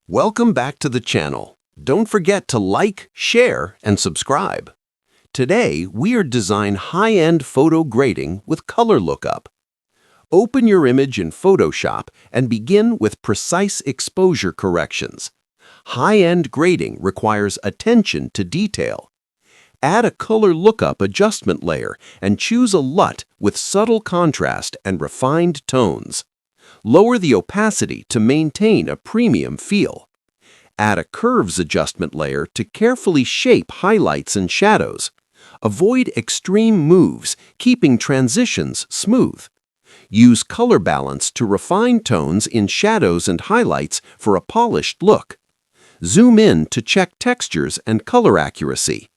Welcome back to the channel. Don't forget to like, share, and subscribe. Today, we are designing high-end photo grading with color lookup. Open your image in Photoshop and begin with precise exposure corrections. High-end grading requires attention to detail. Add a color lookup adjustment layer and choose a LUT with subtle contrast and refined tones. Lower the opacity to maintain a premium feel. Add a curves adjustment layer to carefully shape highlights and shadows. Avoid extreme moves, keeping transitions smooth. Use color balance to refine tones in shadows and highlights for a polished look. Zoom in to check textures and color accuracy.